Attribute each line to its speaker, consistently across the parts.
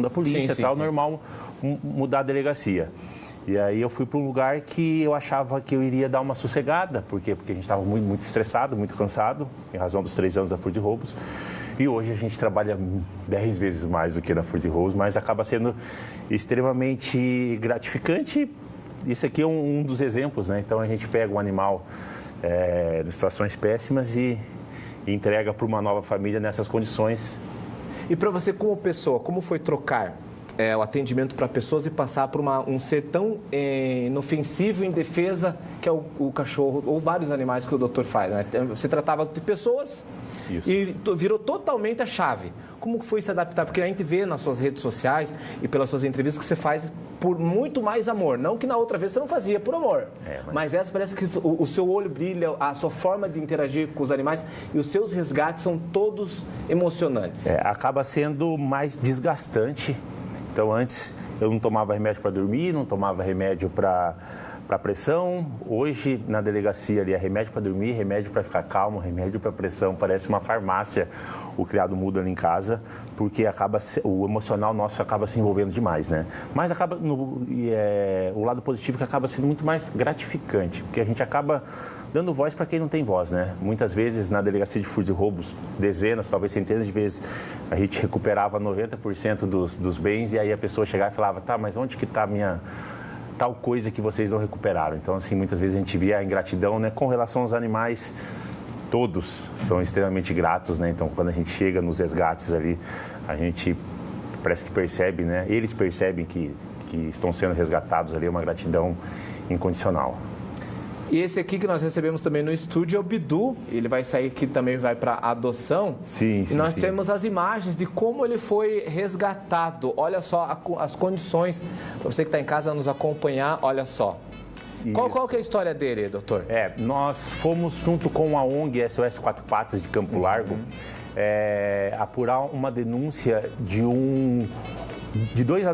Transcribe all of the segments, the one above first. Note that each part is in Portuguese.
Speaker 1: da polícia e tal, normal mudar a delegacia. E aí eu fui para um lugar que eu achava que eu iria dar uma sossegada, porque a gente estava muito estressado, muito cansado, em razão dos 3 anos da Furto de Roubos. E hoje a gente trabalha 10 vezes mais do que na Furto de Roubos, mas acaba sendo extremamente gratificante. Isso aqui é um dos exemplos, né? Então a gente pega um animal em situações péssimas e entrega para uma nova família nessas condições.
Speaker 2: E para você como pessoa, como foi trocar o atendimento para pessoas e passar por um ser tão inofensivo, indefesa, que é o cachorro, ou vários animais que o doutor faz, né? Você tratava de pessoas. Isso. E virou totalmente a chave. Como foi se adaptar? Porque a gente vê nas suas redes sociais e pelas suas entrevistas que você faz por muito mais amor. Não que na outra vez você não fazia por amor. Mas essa parece que o seu olho brilha, a sua forma de interagir com os animais e os seus resgates são todos emocionantes.
Speaker 1: Acaba sendo mais desgastante. Então, antes eu não tomava remédio para dormir, não tomava remédio para pressão. Hoje, na delegacia ali, é remédio para dormir, remédio para ficar calmo, remédio para pressão. Parece uma farmácia o criado mudo ali em casa, porque o emocional nosso acaba se envolvendo demais, né? Mas o lado positivo é que acaba sendo muito mais gratificante, porque a gente acaba dando voz para quem não tem voz, né? Muitas vezes, na delegacia de furto e roubos, dezenas, talvez centenas de vezes, a gente recuperava 90% dos bens e aí a pessoa chegava e falava, tá, mas onde que está a minha tal coisa que vocês não recuperaram? Então, assim, muitas vezes a gente via a ingratidão, né? Com relação aos animais, todos são extremamente gratos, né? Então, quando a gente chega nos resgates ali, a gente parece que percebe, né? Eles percebem que estão sendo resgatados ali, uma gratidão incondicional.
Speaker 2: E esse aqui que nós recebemos também no estúdio é o Bidu. Ele vai sair aqui também, vai para adoção.
Speaker 1: Sim.
Speaker 2: E nós temos as imagens de como ele foi resgatado. Olha só as condições. Para você que está em casa nos acompanhar, olha só. Qual que é a história dele, doutor?
Speaker 1: Nós fomos junto com a ONG SOS Quatro Patas de Campo Largo apurar uma denúncia de 2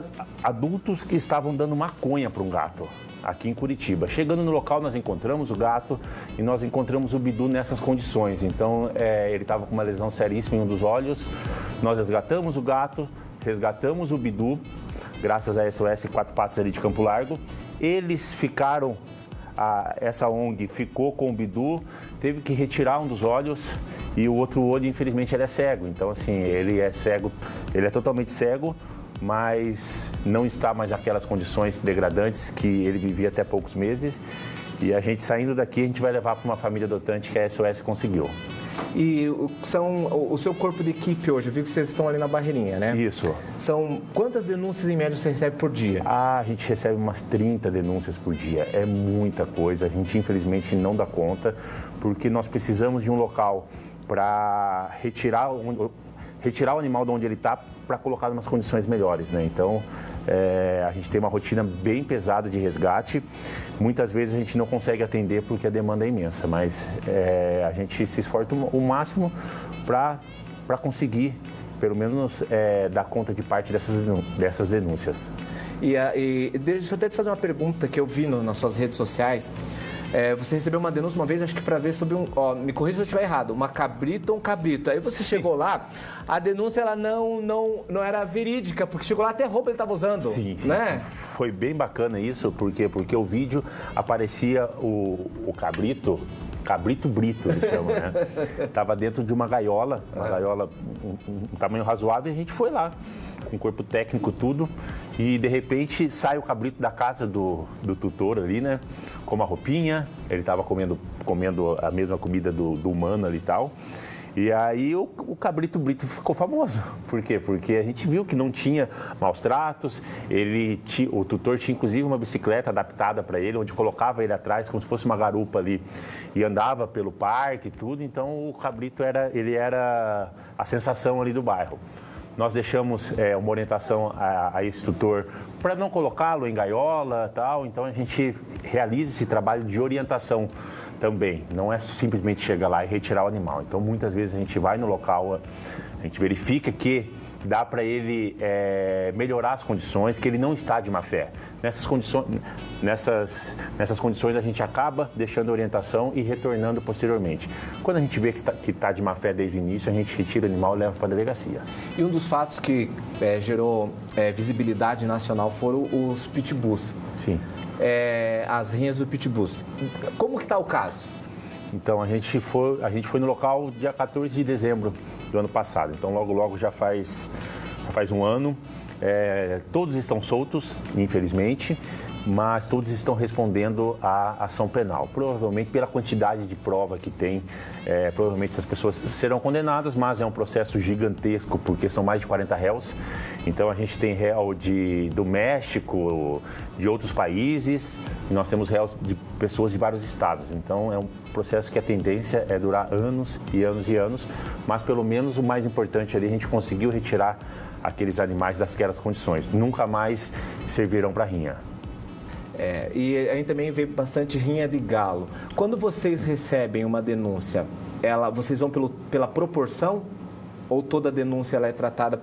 Speaker 1: adultos que estavam dando maconha para um gato aqui em Curitiba. Chegando no local, nós encontramos o gato e nós encontramos o Bidu nessas condições. Então, ele estava com uma lesão seríssima em um dos olhos. Nós resgatamos o gato, resgatamos o Bidu, graças a SOS Quatro Patas ali de Campo Largo. Eles ficaram, essa ONG ficou com o Bidu, teve que retirar um dos olhos e o outro olho, infelizmente, ele é cego. Então, assim, ele é cego, ele é totalmente cego, mas não está mais naquelas condições degradantes que ele vivia até poucos meses. E a gente saindo daqui, a gente vai levar para uma família adotante que a SOS conseguiu.
Speaker 2: E o seu corpo de equipe hoje, eu vi que vocês estão ali na barreirinha, né?
Speaker 1: Isso.
Speaker 2: São quantas denúncias em média você recebe por dia?
Speaker 1: A gente recebe umas 30 denúncias por dia. É muita coisa. A gente, infelizmente, não dá conta, porque nós precisamos de um local para retirar o animal de onde ele está para colocar em umas condições melhores, né? Então, a gente tem uma rotina bem pesada de resgate. Muitas vezes a gente não consegue atender porque a demanda é imensa, mas a gente se esforça o máximo para conseguir, pelo menos, dar conta de parte dessas denúncias.
Speaker 2: E deixa eu até te fazer uma pergunta que eu vi nas suas redes sociais. Você recebeu uma denúncia uma vez, acho que para ver sobre me corrija se eu estiver errado, uma cabrita ou um cabrito. Aí você chegou lá, a denúncia ela não era verídica, porque chegou lá até roupa ele estava usando.
Speaker 1: Sim,
Speaker 2: né?
Speaker 1: Sim. Foi bem bacana isso, porque o vídeo aparecia o cabrito brito, ele chama, né? Tava dentro de uma gaiola, um tamanho razoável, e a gente foi lá, com corpo técnico, tudo, e de repente sai o cabrito da casa do tutor ali, né? Com uma roupinha, ele tava comendo a mesma comida do humano ali e tal. E aí o cabrito brito ficou famoso. Por quê? Porque a gente viu que não tinha maus tratos, o tutor tinha inclusive uma bicicleta adaptada para ele, onde colocava ele atrás como se fosse uma garupa ali e andava pelo parque e tudo. Então o cabrito era a sensação ali do bairro. Nós deixamos uma orientação a esse tutor para não colocá-lo em gaiola e tal, então a gente realiza esse trabalho de orientação também, não é simplesmente chegar lá e retirar o animal. Então muitas vezes a gente vai no local, a gente verifica que dá para ele melhorar as condições, que ele não está de má fé. Nessas condições a gente acaba deixando a orientação e retornando posteriormente. Quando a gente vê que tá de má fé desde o início, a gente retira o animal e leva para a delegacia.
Speaker 2: E um dos fatos que gerou visibilidade nacional foram os pitbulls.
Speaker 1: Sim.
Speaker 2: As rinhas do pitbulls. Como que está o caso?
Speaker 1: Então, a gente foi no local dia 14 de dezembro do ano passado. Então, logo já faz um ano. Todos estão soltos, infelizmente, mas todos estão respondendo à ação penal. Provavelmente pela quantidade de prova que tem, provavelmente essas pessoas serão condenadas, mas é um processo gigantesco, porque são mais de 40 réus. Então a gente tem réu do México, de outros países, e nós temos réus de pessoas de vários estados. Então é um processo que a tendência é durar anos e anos e anos, mas pelo menos o mais importante ali, a gente conseguiu retirar aqueles animais daquelas condições. Nunca mais servirão para rinha.
Speaker 2: E aí também veio bastante rinha de galo. Quando vocês recebem uma denúncia, vocês vão pela proporção ou toda denúncia ela é tratada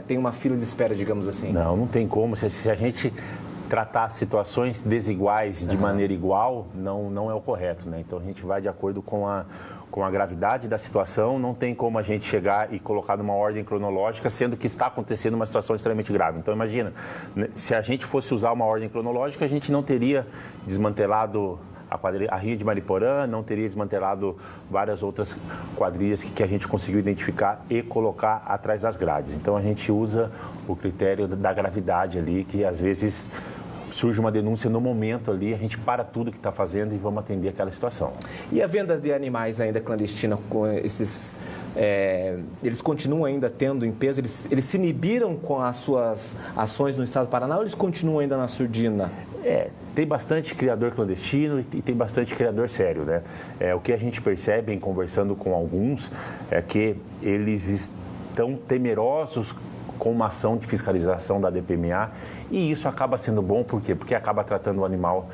Speaker 2: tem uma fila de espera, digamos assim?
Speaker 1: Não tem como. Se a gente tratar situações desiguais de maneira igual, não é o correto, né? Então a gente vai de acordo com a gravidade da situação, não tem como a gente chegar e colocar numa ordem cronológica, sendo que está acontecendo uma situação extremamente grave. Então imagina, se a gente fosse usar uma ordem cronológica, a gente não teria desmantelado a rinha de Mariporã, não teria desmantelado várias outras quadrilhas que a gente conseguiu identificar e colocar atrás das grades. Então a gente usa o critério da gravidade ali, que às vezes surge uma denúncia no momento ali, a gente para tudo que está fazendo e vamos atender aquela situação.
Speaker 2: E a venda de animais ainda clandestina com esses... eles continuam ainda tendo em peso? Eles se inibiram com as suas ações no estado do Paraná ou eles continuam ainda na surdina?
Speaker 1: Tem bastante criador clandestino e tem bastante criador sério, né? O que a gente percebe em conversando com alguns é que eles estão temerosos com uma ação de fiscalização da DPMA e isso acaba sendo bom, por quê? Porque acaba tratando o animal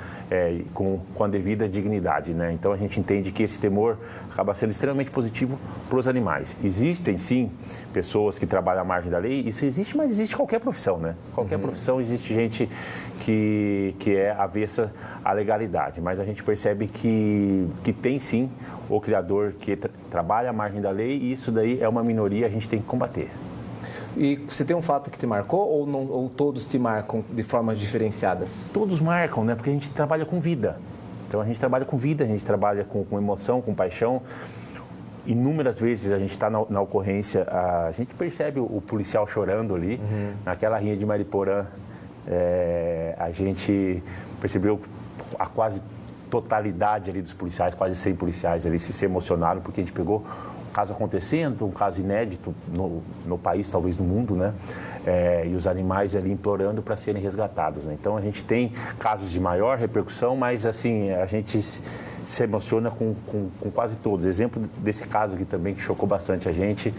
Speaker 1: com a devida dignidade, né? Então a gente entende que esse temor acaba sendo extremamente positivo para os animais. Existem sim pessoas que trabalham à margem da lei, isso existe, mas existe qualquer profissão, né? Qualquer profissão existe gente que é avessa à legalidade, mas a gente percebe que tem sim o criador que trabalha à margem da lei e isso daí é uma minoria, a gente tem que combater.
Speaker 2: E você tem um fato que te marcou ou todos te marcam de formas diferenciadas?
Speaker 1: Todos marcam, né? Porque a gente trabalha com vida. Então a gente trabalha com vida, a gente trabalha com emoção, com paixão. Inúmeras vezes a gente está na ocorrência, a gente percebe o policial chorando ali, naquela rinha de Mariporã. A gente percebeu a quase totalidade ali dos policiais, quase 100 policiais ali se emocionaram porque a gente pegou um caso acontecendo, um caso inédito no país, talvez no mundo, né? E os animais ali implorando para serem resgatados, né? Então a gente tem casos de maior repercussão, mas assim, a gente se emociona com quase todos. Exemplo desse caso aqui também que chocou bastante a gente,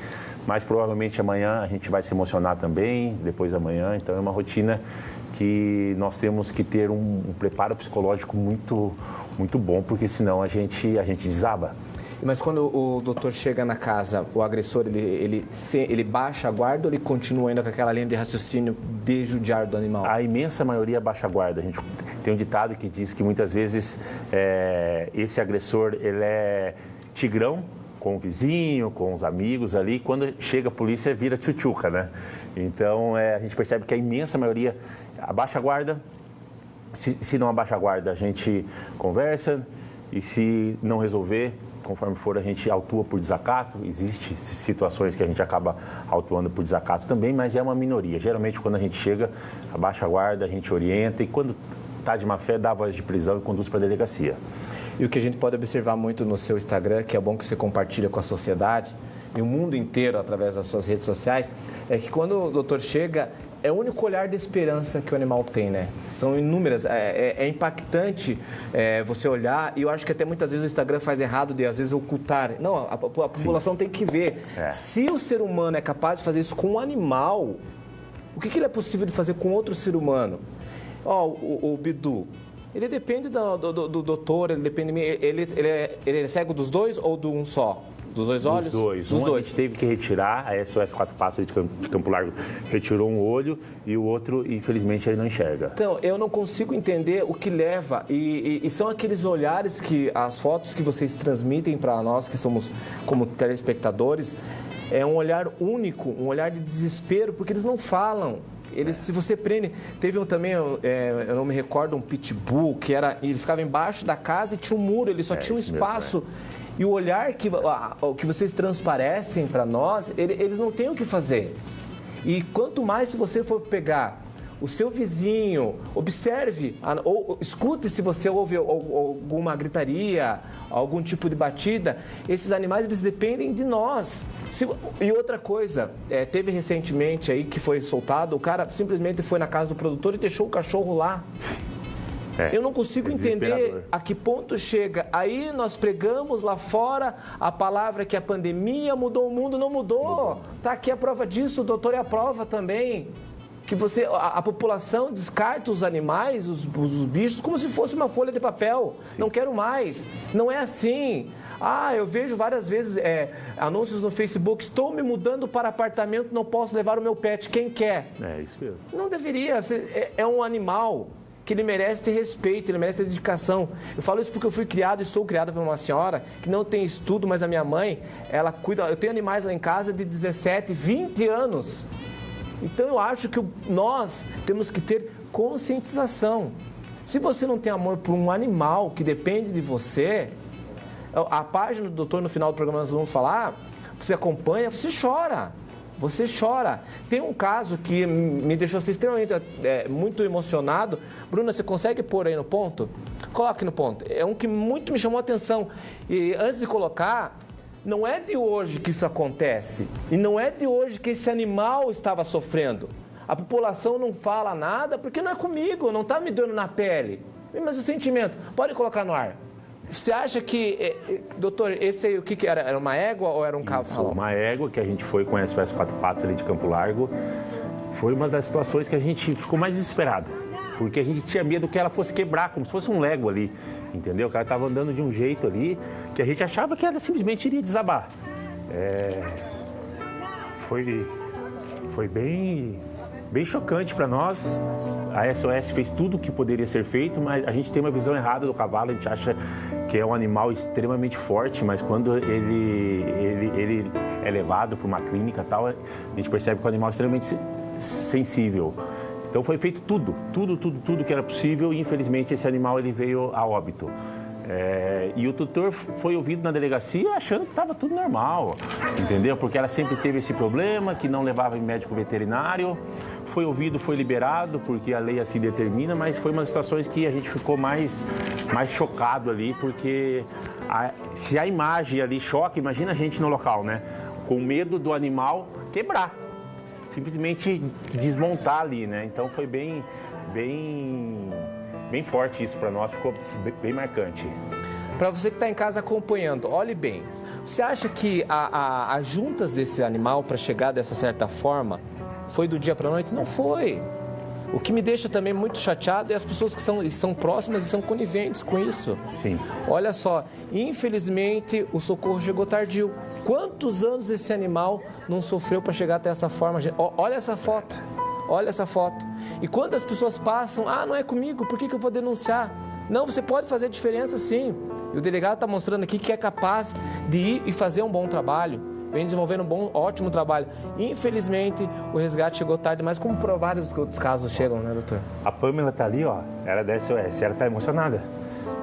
Speaker 1: mas provavelmente amanhã a gente vai se emocionar também, depois da manhã, então é uma rotina que nós temos que ter um preparo psicológico muito, muito bom, porque senão a gente desaba.
Speaker 2: Mas quando o doutor chega na casa, o agressor, ele baixa a guarda ou ele continua ainda com aquela linha de raciocínio de judiar do animal?
Speaker 1: A imensa maioria baixa a guarda. A gente tem um ditado que diz que muitas vezes esse agressor, ele é tigrão com o vizinho, com os amigos ali, e quando chega a polícia vira tchutchuca, né? Então a gente percebe que a imensa maioria abaixa a guarda. Se não abaixa a guarda, a gente conversa e se não resolver, conforme for, a gente autua por desacato. Existem situações que a gente acaba autuando por desacato também, mas é uma minoria. Geralmente, quando a gente chega, abaixa a guarda, a gente orienta e quando está de má fé, dá a voz de prisão e conduz para a delegacia.
Speaker 2: E o que a gente pode observar muito no seu Instagram, que é bom que você compartilha com a sociedade e o mundo inteiro através das suas redes sociais, é que quando o doutor chega, é o único olhar de esperança que o animal tem, né? São inúmeras. É impactante você olhar, e eu acho que até muitas vezes o Instagram faz errado de, às vezes, ocultar. Não, a população tem que ver. Se o ser humano é capaz de fazer isso com um animal, o que ele é possível de fazer com outro ser humano? O Bidu, ele depende do doutor, ele depende de mim. Ele é cego dos dois ou de um só? Dos dois olhos?
Speaker 1: Dos dois.
Speaker 2: Dos dois.
Speaker 1: A gente teve que retirar, a SOS Quatro Patas de Campo Largo retirou um olho e o outro, infelizmente, ele não enxerga.
Speaker 2: Então, eu não consigo entender o que leva, e são aqueles olhares que, as fotos que vocês transmitem para nós, que somos como telespectadores, é um olhar único, um olhar de desespero, porque eles não falam. Se você prende... Teve também, eu não me recordo, um pitbull, ele ficava embaixo da casa e tinha um muro, ele só tinha um espaço. E o olhar que vocês transparecem para nós, eles não têm o que fazer. E quanto mais se você for pegar o seu vizinho, observe, ou escute se você ouve alguma gritaria, algum tipo de batida. Esses animais, eles dependem de nós. E outra coisa, teve recentemente aí que foi soltado, o cara simplesmente foi na casa do produtor e deixou o cachorro lá. Eu não consigo entender a que ponto chega. Aí nós pregamos lá fora a palavra que a pandemia mudou o mundo. Não mudou. Está aqui a prova disso, o doutor é a prova também. Que a população descarta os animais, os bichos, como se fosse uma folha de papel. Sim. Não quero mais. Não é assim. Eu vejo várias vezes anúncios no Facebook, estou me mudando para apartamento, não posso levar o meu pet, quem quer?
Speaker 1: É isso mesmo.
Speaker 2: Não deveria. É um animal que ele merece ter respeito, ele merece ter dedicação. Eu falo isso porque eu fui criado e sou criado por uma senhora que não tem estudo, mas a minha mãe, ela cuida... Eu tenho animais lá em casa de 17, 20 anos. Então, eu acho que nós temos que ter conscientização. Se você não tem amor por um animal que depende de você, a página do doutor, no final do programa nós vamos falar, você acompanha, você chora. Você chora. Tem um caso que me deixou assim, extremamente muito emocionado. Bruna, você consegue pôr aí no ponto? Coloque no ponto. É um que muito me chamou a atenção. E antes de colocar... Não é de hoje que isso acontece e não é de hoje que esse animal estava sofrendo. A população não fala nada porque não é comigo, não está me dando na pele. Mas o sentimento, pode colocar no ar. Você acha que, doutor, esse aí, o que era? Era uma égua ou era um cavalo?
Speaker 1: Uma égua que a gente foi com a SOS Quatro Patas ali de Campo Largo. Foi uma das situações que a gente ficou mais desesperado. Porque a gente tinha medo que ela fosse quebrar, como se fosse um Lego ali. Entendeu? O cara estava andando de um jeito ali que a gente achava que ela simplesmente iria desabar. Foi bem chocante para nós. A SOS fez tudo o que poderia ser feito, mas a gente tem uma visão errada do cavalo. A gente acha que é um animal extremamente forte, mas quando ele é levado para uma clínica e tal, a gente percebe que é um animal extremamente sensível. Então foi feito tudo que era possível e infelizmente esse animal ele veio a óbito. E o tutor foi ouvido na delegacia achando que estava tudo normal, entendeu? Porque ela sempre teve esse problema, que não levava em médico veterinário. Foi ouvido, foi liberado, porque a lei assim determina, mas foi uma das situações que a gente ficou mais chocado ali, porque se a imagem ali choca, imagina a gente no local, né? Com medo do animal quebrar. Simplesmente desmontar ali, né? Então foi bem forte isso para nós, ficou bem marcante.
Speaker 2: Para você que está em casa acompanhando, olhe bem. Você acha que as juntas desse animal para chegar dessa certa forma foi do dia para a noite? Não foi. O que me deixa também muito chateado é as pessoas que são próximas e são coniventes com isso.
Speaker 1: Sim.
Speaker 2: Olha só, infelizmente o socorro chegou tardio. Quantos anos esse animal não sofreu para chegar até essa forma? Olha essa foto, olha essa foto. E quando as pessoas passam, não é comigo, por que eu vou denunciar? Não, você pode fazer diferença sim. E o delegado está mostrando aqui que é capaz de ir e fazer um bom trabalho. Vem desenvolvendo ótimo trabalho. Infelizmente, o resgate chegou tarde, mas como por vários outros casos chegam, né, doutor?
Speaker 1: A Pâmela está ali, ó, ela é da SOS, ela está emocionada.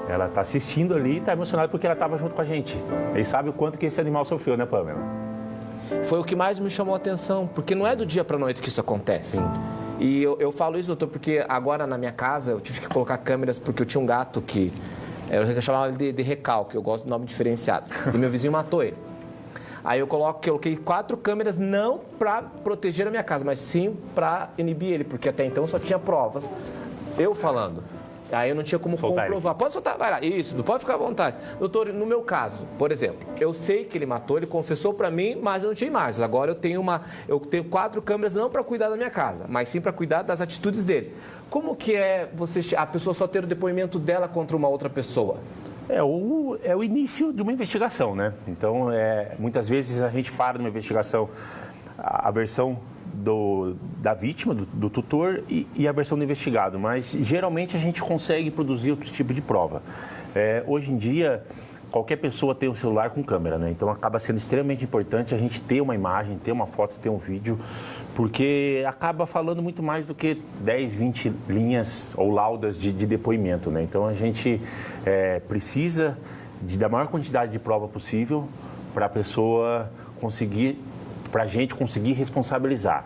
Speaker 1: Ela está assistindo ali e está emocionada porque ela estava junto com a gente. Ele sabe o quanto que esse animal sofreu, né, Pâmela?
Speaker 2: Foi o que mais me chamou a atenção, porque não é do dia para a noite que isso acontece. Sim. E eu falo isso, doutor, porque agora na minha casa eu tive que colocar câmeras porque eu tinha um gato que... Eu chamava ele de recalque, eu gosto do nome diferenciado. E meu vizinho matou ele. Aí eu coloquei 4 câmeras não para proteger a minha casa, mas sim para inibir ele, porque até então só tinha provas. Eu falando. Aí eu não tinha como comprovar. Pode soltar, vai lá. Isso, não pode ficar à vontade. Doutor, no meu caso, por exemplo, eu sei que ele matou, ele confessou para mim, mas eu não tinha imagens. Agora eu tenho 4 câmeras não para cuidar da minha casa, mas sim para cuidar das atitudes dele. Como que é a pessoa só ter o depoimento dela contra uma outra pessoa?
Speaker 1: É o início de uma investigação, né? Então, muitas vezes a gente para numa investigação, a versão da vítima, do tutor e a versão do investigado, mas geralmente a gente consegue produzir outro tipo de prova. Hoje em dia, qualquer pessoa tem um celular com câmera, né? Então acaba sendo extremamente importante a gente ter uma imagem, ter uma foto, ter um vídeo, porque acaba falando muito mais do que 10, 20 linhas ou laudas de depoimento, né? Então a gente precisa da maior quantidade de prova possível para a pessoa conseguir, para a gente conseguir responsabilizar.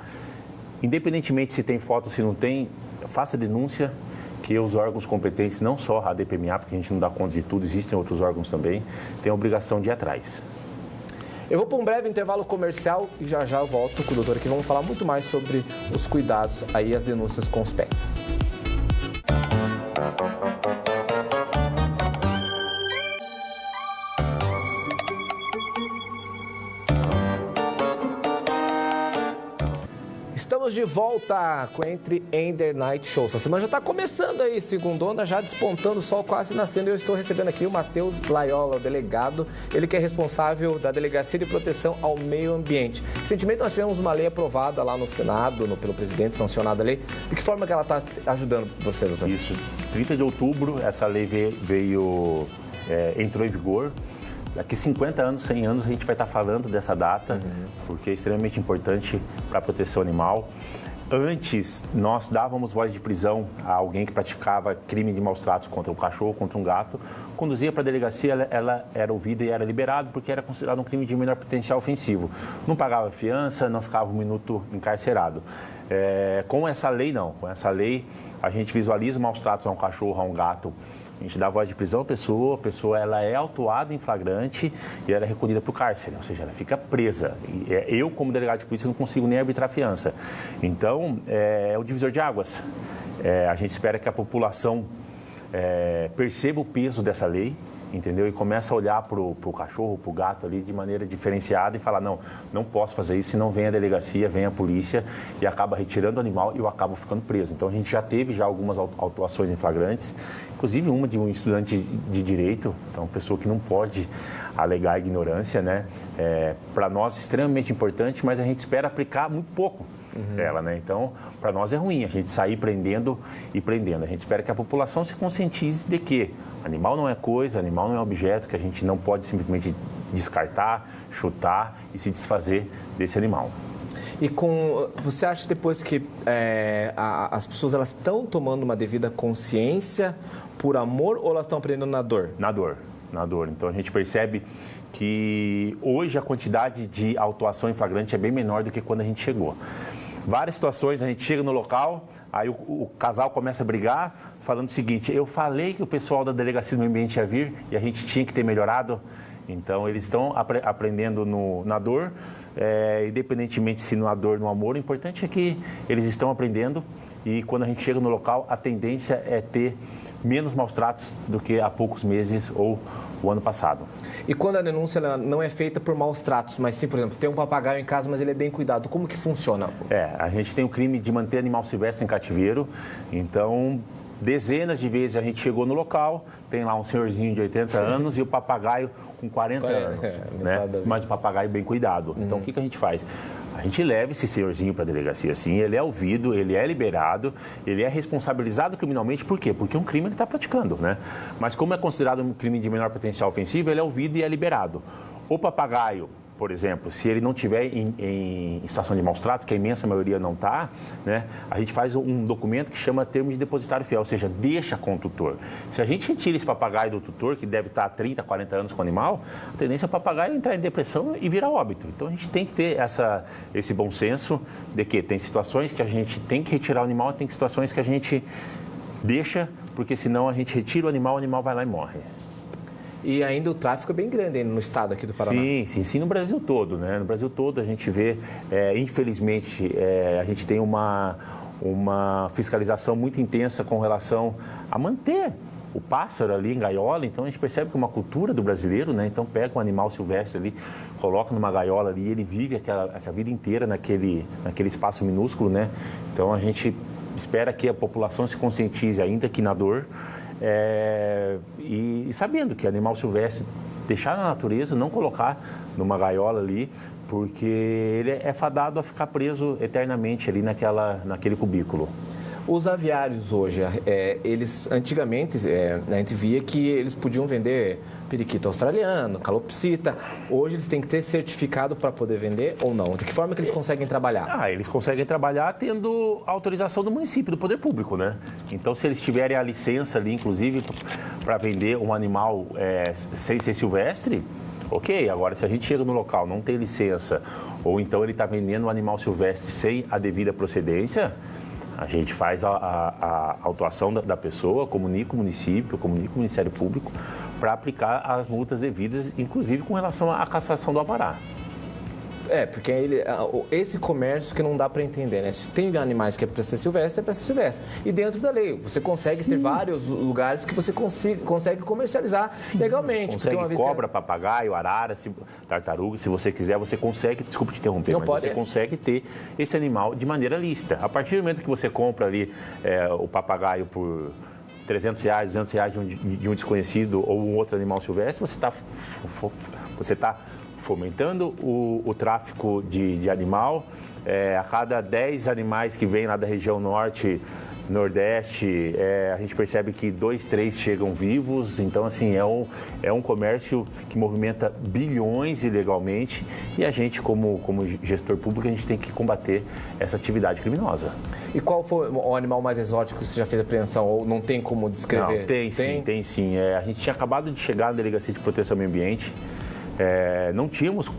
Speaker 1: Independentemente se tem foto ou se não tem, faça denúncia, que os órgãos competentes, não só a DPMA, porque a gente não dá conta de tudo, existem outros órgãos também, têm a obrigação de ir atrás.
Speaker 2: Eu vou para um breve intervalo comercial e já eu volto com o doutor aqui. Vamos falar muito mais sobre os cuidados aí, as denúncias com os pets. Estamos de volta com Entre Ender Night Show. Essa semana já está começando aí, segundona, já despontando, o sol quase nascendo. Eu estou recebendo aqui o Matheus Laiola, o delegado, ele que é responsável da Delegacia de Proteção ao Meio Ambiente. Recentemente nós tivemos uma lei aprovada lá no Senado, pelo presidente, sancionada a lei. De que forma que ela está ajudando você, doutor?
Speaker 1: Isso, 30 de outubro, essa lei entrou em vigor. Daqui 50 anos, 100 anos, a gente vai estar falando dessa data, porque é extremamente importante para a proteção animal. Antes, nós dávamos voz de prisão a alguém que praticava crime de maus tratos contra um cachorro, contra um gato. Conduzia para a delegacia, ela era ouvida e era liberada, porque era considerado um crime de menor potencial ofensivo. Não pagava fiança, não ficava um minuto encarcerado. Com essa lei, não. Com essa lei, a gente visualiza maus tratos a um cachorro, a um gato. A gente dá voz de prisão à pessoa, ela é autuada em flagrante e ela é recolhida para o cárcere, ou seja, ela fica presa. Eu, como delegado de polícia, não consigo nem arbitrar fiança. Então, é o divisor de águas. A gente espera que a população perceba o peso dessa lei, entendeu? E começa a olhar para o cachorro, para o gato ali de maneira diferenciada e falar, não posso fazer isso, senão vem a delegacia, vem a polícia e acaba retirando o animal e eu acabo ficando preso. Então a gente já teve algumas autuações em flagrantes, inclusive uma de um estudante de direito, então pessoa que não pode alegar ignorância, né? Para nós é extremamente importante, mas a gente espera aplicar muito pouco dela, né? Então, para nós é ruim a gente sair prendendo e prendendo. A gente espera que a população se conscientize de que animal não é coisa, animal não é objeto, que a gente não pode simplesmente descartar, chutar e se desfazer desse animal.
Speaker 2: E você acha depois que as pessoas elas estão tomando uma devida consciência por amor ou elas estão aprendendo na dor?
Speaker 1: Na dor. Então a gente percebe que hoje a quantidade de autuação em flagrante é bem menor do que quando a gente chegou. Várias situações, a gente chega no local, aí o casal começa a brigar, falando o seguinte, eu falei que o pessoal da Delegacia do Meio Ambiente ia vir e a gente tinha que ter melhorado. Então, eles estão aprendendo na dor, independentemente se na dor ou no amor, o importante é que eles estão aprendendo e quando a gente chega no local, a tendência é ter menos maus tratos do que há poucos meses ou o ano passado.
Speaker 2: E quando a denúncia ela não é feita por maus tratos, mas sim, por exemplo, tem um papagaio em casa, mas ele é bem cuidado, como que funciona?
Speaker 1: A gente tem o crime de manter animal silvestre em cativeiro, então dezenas de vezes a gente chegou no local, tem lá um senhorzinho de 80 anos e o papagaio com 40 anos, né? Mas o papagaio bem cuidado. Então o que a gente faz? A gente leva esse senhorzinho para a delegacia, sim, ele é ouvido, ele é liberado, ele é responsabilizado criminalmente, por quê? Porque um crime ele está praticando, né? Mas como é considerado um crime de menor potencial ofensivo, ele é ouvido e é liberado. O papagaio, por exemplo, se ele não estiver em situação de maus tratos, que a imensa maioria não está, né, a gente faz um documento que chama termo de depositário fiel, ou seja, deixa com o tutor. Se a gente retira esse papagaio do tutor, que deve estar há 30, 40 anos com o animal, a tendência é o papagaio entrar em depressão e virar óbito. Então a gente tem que ter esse bom senso de que tem situações que a gente tem que retirar o animal, tem situações que a gente deixa, porque senão a gente retira o animal vai lá e morre.
Speaker 2: E ainda o tráfico é bem grande no estado aqui do Paraná.
Speaker 1: Sim, no Brasil todo, né? No Brasil todo a gente vê, infelizmente, a gente tem uma fiscalização muito intensa com relação a manter o pássaro ali em gaiola, então a gente percebe que é uma cultura do brasileiro, né? Então pega um animal silvestre ali, coloca numa gaiola ali, ele vive a vida inteira naquele espaço minúsculo, né? Então a gente espera que a população se conscientize ainda que na dor, E sabendo que animal silvestre, deixar na natureza, não colocar numa gaiola ali, porque ele é fadado a ficar preso eternamente ali naquele cubículo.
Speaker 2: Os aviários hoje, eles antigamente, a gente via que eles podiam vender periquito australiano, calopsita. Hoje eles têm que ter certificado para poder vender ou não? De que forma que eles conseguem trabalhar?
Speaker 1: Eles conseguem trabalhar tendo autorização do município, do poder público, né? Então, se eles tiverem a licença ali, inclusive, para vender um animal sem ser silvestre, ok. Agora, se a gente chega no local, não tem licença, ou então ele está vendendo um animal silvestre sem a devida procedência, a gente faz a autuação da pessoa, comunica o município, comunica o Ministério Público para aplicar as multas devidas, inclusive com relação à cassação do alvará.
Speaker 2: Porque esse comércio que não dá para entender, né? Se tem animais que é para ser silvestre, é para ser silvestre. E dentro da lei, você consegue ter vários lugares que você consegue comercializar legalmente.
Speaker 1: Consegue cobra, papagaio, arara, tartaruga, se você quiser, você consegue, desculpa te interromper, você consegue ter esse animal de maneira lícita. A partir do momento que você compra ali o papagaio por R$300, R$200 de um desconhecido ou um outro animal silvestre, você está fomentando o tráfico de animal. A cada 10 animais que vêm lá da região norte, nordeste, a gente percebe que 2, 3 chegam vivos. Então, assim, é um comércio que movimenta bilhões ilegalmente e a gente, como gestor público, a gente tem que combater essa atividade criminosa.
Speaker 2: E qual foi o animal mais exótico que você já fez apreensão? Ou não tem como descrever?
Speaker 1: Não, tem sim. A gente tinha acabado de chegar na Delegacia de Proteção ao Meio Ambiente. Não tínhamos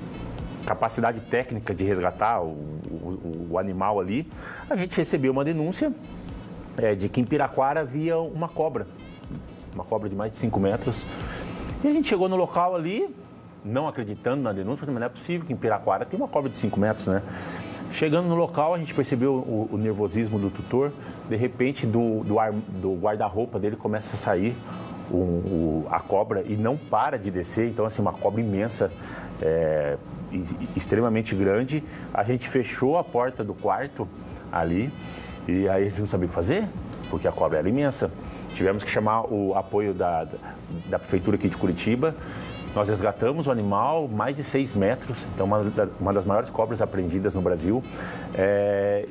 Speaker 1: capacidade técnica de resgatar o animal ali. A gente recebeu uma denúncia de que em Piraquara havia uma cobra de mais de 5 metros. E a gente chegou no local ali, não acreditando na denúncia, mas não é possível que em Piraquara tem uma cobra de 5 metros, né? Chegando no local, a gente percebeu o nervosismo do tutor. De repente, do guarda-roupa dele começa a sair a cobra e não para de descer. Então, assim, uma cobra imensa, extremamente grande. A gente fechou a porta do quarto ali e aí a gente não sabia o que fazer, porque a cobra era imensa. Tivemos que chamar o apoio da prefeitura aqui de Curitiba. Nós resgatamos o animal, mais de 6 metros, então uma das maiores cobras apreendidas no Brasil.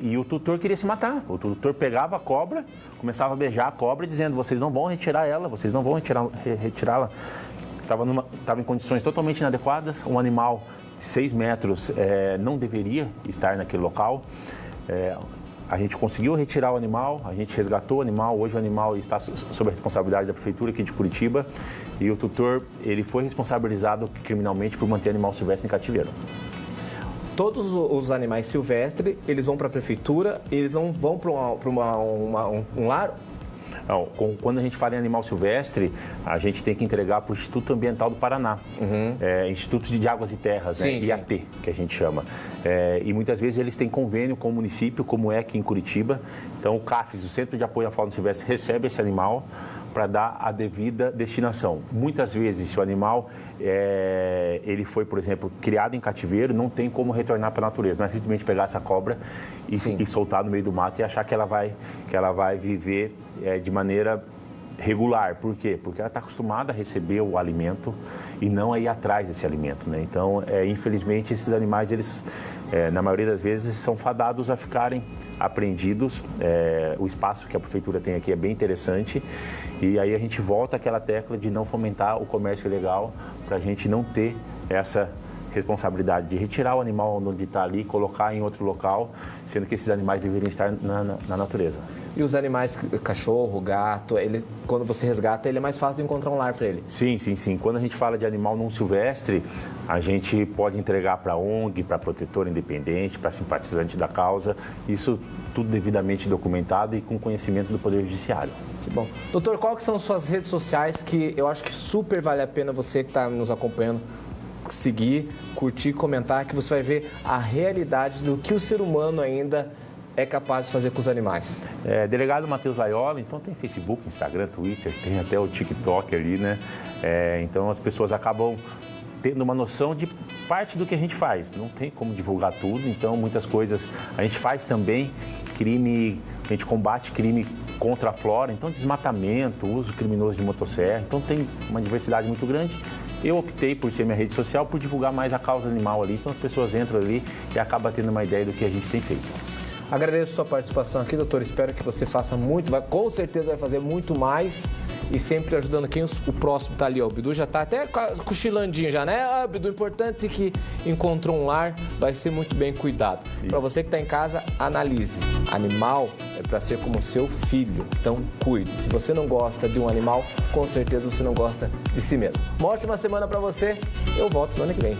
Speaker 1: E o tutor queria se matar. O tutor pegava a cobra, começava a beijar a cobra, dizendo: vocês não vão retirar ela, vocês não vão retirá-la. Estava em condições totalmente inadequadas. Um animal de 6 metros não deveria estar naquele local. A gente conseguiu retirar o animal, a gente resgatou o animal. Hoje o animal está sob a responsabilidade da prefeitura aqui de Curitiba e o tutor, ele foi responsabilizado criminalmente por manter animal silvestre em cativeiro.
Speaker 2: Todos os animais silvestres, eles vão para a prefeitura, eles não vão para um lar?
Speaker 1: Não, quando a gente fala em animal silvestre, a gente tem que entregar para o Instituto Ambiental do Paraná, Instituto de Águas e Terras, sim, né? IAT, que a gente chama. E muitas vezes eles têm convênio com o município, como é aqui em Curitiba. Então o CAFES, o Centro de Apoio à Fauna Silvestre, recebe esse animal para dar a devida destinação. Muitas vezes, se o animal ele foi, por exemplo, criado em cativeiro, não tem como retornar para a natureza. Não é simplesmente pegar essa cobra e soltar no meio do mato e achar que ela vai viver de maneira regular. Por quê? Porque ela está acostumada a receber o alimento e não a ir atrás desse alimento, né? Então, infelizmente, esses animais, eles, na maioria das vezes, são fadados a ficarem apreendidos. O espaço que a prefeitura tem aqui é bem interessante e aí a gente volta àquela tecla de não fomentar o comércio ilegal para a gente não ter essa responsabilidade de retirar o animal onde está ali e colocar em outro local, sendo que esses animais deveriam estar na natureza.
Speaker 2: E os animais, cachorro, gato, quando você resgata, ele é mais fácil de encontrar um lar para ele?
Speaker 1: Sim. Quando a gente fala de animal não silvestre, a gente pode entregar para ONG, para protetor independente, para simpatizante da causa, isso tudo devidamente documentado e com conhecimento do Poder Judiciário.
Speaker 2: Que bom. Doutor, qual que são suas redes sociais que eu acho que super vale a pena você que está nos acompanhando seguir, curtir, comentar, que você vai ver a realidade do que o ser humano ainda é capaz de fazer com os animais.
Speaker 1: Delegado Matheus Laiola, então tem Facebook, Instagram, Twitter, tem até o TikTok ali, né? Então as pessoas acabam tendo uma noção de parte do que a gente faz. Não tem como divulgar tudo, então muitas coisas a gente faz também, crime a gente combate crime contra a flora, então desmatamento, uso criminoso de motosserra, então tem uma diversidade muito grande. Eu optei por ser minha rede social, por divulgar mais a causa animal ali, então as pessoas entram ali e acabam tendo uma ideia do que a gente tem feito.
Speaker 2: Agradeço a sua participação aqui, doutor. Espero que você faça muito, com certeza vai fazer muito mais e sempre ajudando quem o próximo tá ali. Ó. O Bidu já tá até cochilandinho já, né? Ah, Bidu, importante que encontrou um lar, vai ser muito bem cuidado. Para você que tá em casa, analise. Animal é para ser como seu filho, então cuide. Se você não gosta de um animal, com certeza você não gosta de si mesmo. Uma ótima semana para você, eu volto semana que vem.